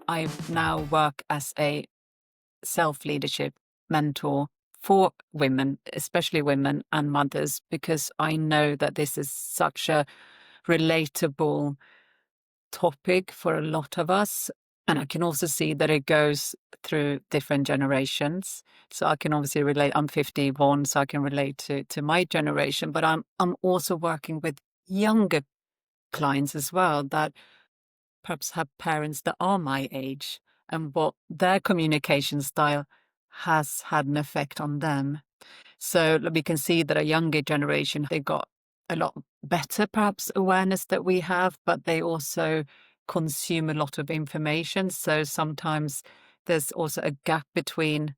I now work as a self-leadership mentor for women, especially women and mothers, because I know that this is such a relatable topic for a lot of us. And I can also see that it goes through different generations. So I can obviously relate. I'm 51, so I can relate to my generation, but I'm also working with younger clients as well that perhaps have parents that are my age, and what their communication style has had an effect on them. So we can see that a younger generation, they got a lot better perhaps awareness that we have, but they also consume a lot of information. So sometimes there's also a gap between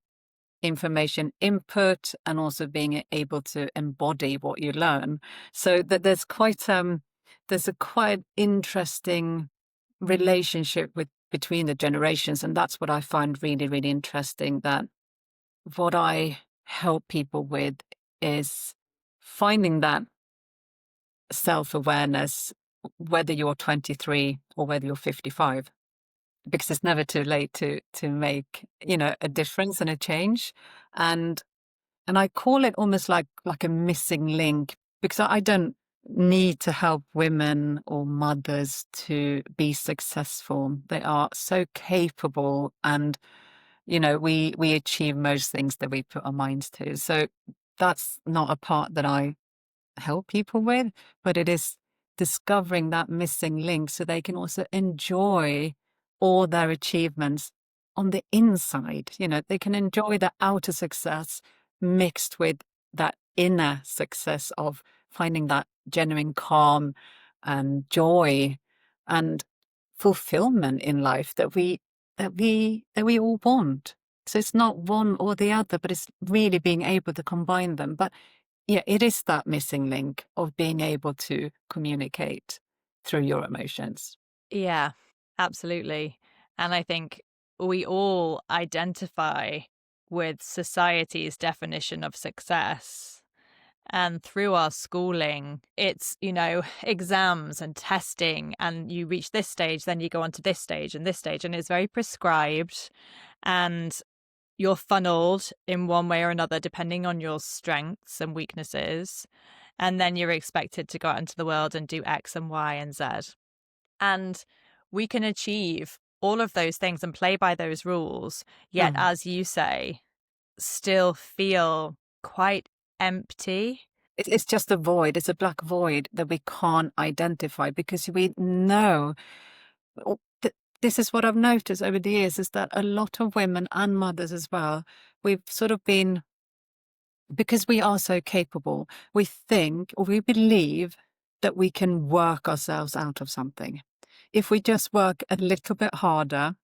information input and also being able to embody what you learn. So that there's a quite interesting relationship between the generations, and that's what I find really, really interesting. That what I help people with is finding that self-awareness, whether you're 23 or whether you're 55, because it's never too late to make, a difference and a change. And I call it almost like a missing link, because I don't need to help women or mothers to be successful. They are so capable, and we achieve most things that we put our minds to. So that's not a part that I help people with, but it is discovering that missing link so they can also enjoy all their achievements on the inside. They can enjoy the outer success mixed with that inner success of finding that genuine calm and joy and fulfillment in life that we all want. So it's not one or the other, but it's really being able to combine them. But yeah, it is that missing link of being able to communicate through your emotions. Yeah, absolutely. And I think we all identify with society's definition of success. And through our schooling, it's, exams and testing, and you reach this stage, then you go on to this stage and this stage, and it's very prescribed. And you're funneled in one way or another, depending on your strengths and weaknesses. And then you're expected to go out into the world and do X and Y and Z. And we can achieve all of those things and play by those rules, yet, Mm. as you say, still feel quite empty. It's just a void. It's a black void that we can't identify, because we know. This is what I've noticed over the years, is that a lot of women and mothers as well, we've sort of been, because we are so capable, we think or we believe that we can work ourselves out of something. If we just work a little bit harder,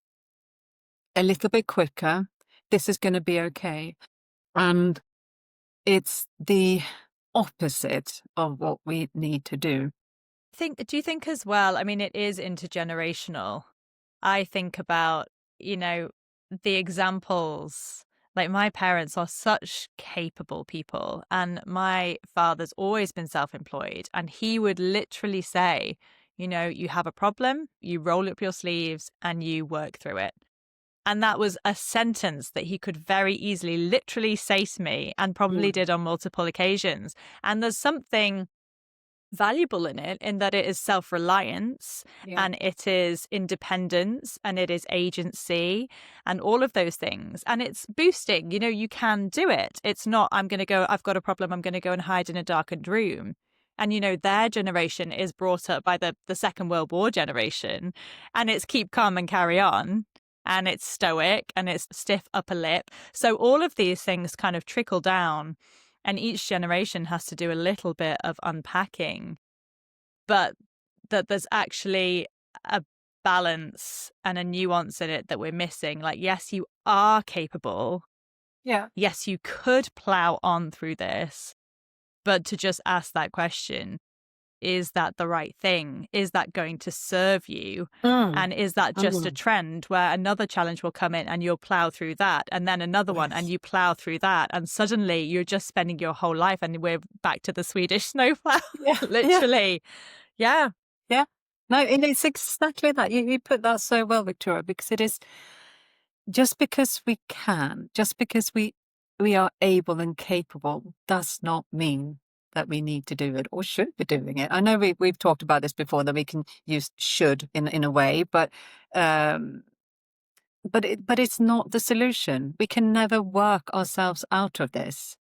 a little bit quicker, this is going to be okay. And it's the opposite of what we need to do. Do you think as well, I mean, it is intergenerational. I think about, the examples. Like, my parents are such capable people, and my father's always been self-employed, and he would literally say, you have a problem, you roll up your sleeves and you work through it. And that was a sentence that he could very easily literally say to me, and probably Mm. did on multiple occasions. And there's something valuable in it, in that it is self-reliance, Yeah. and it is independence, and it is agency, and all of those things. And it's boosting, you can do it. It's not, I've got a problem, I'm going to go and hide in a darkened room. And, their generation is brought up by the Second World War generation, and it's keep calm and carry on. And it's stoic, and it's stiff upper lip. So all of these things kind of trickle down, and each generation has to do a little bit of unpacking, but that there's actually a balance and a nuance in it that we're missing. Like, yes, you are capable. Yeah. Yes, you could plow on through this, but to just ask that question, is that the right thing? Is that going to serve you? Mm. And is that just a Mm. trend where another challenge will come in and you'll plow through that, and then another one and Yes. you plow through that, and suddenly you're just spending your whole life, and we're back to the Swedish snowplow, Yeah. Yeah. literally. Yeah. Yeah. No, and it's exactly that. You put that so well, Victoria, because it is just because we can, just because we are able and capable, does not mean that we need to do it or should be doing it. I know we've talked about this before, that we can use should in a way, um, but it's not the solution. We can never work ourselves out of this.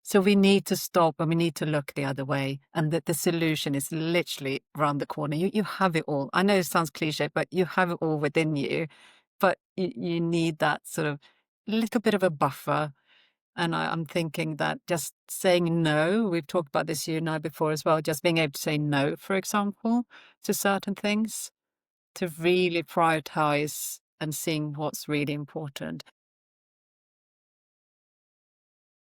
So we need to stop and we need to look the other way. And that the solution is literally around the corner. You have it all. I know it sounds cliche, but you have it all within you. But you need that sort of little bit of a buffer. And I'm thinking that just saying no, we've talked about this you and I before as well, just being able to say no, for example, to certain things, to really prioritize and seeing what's really important.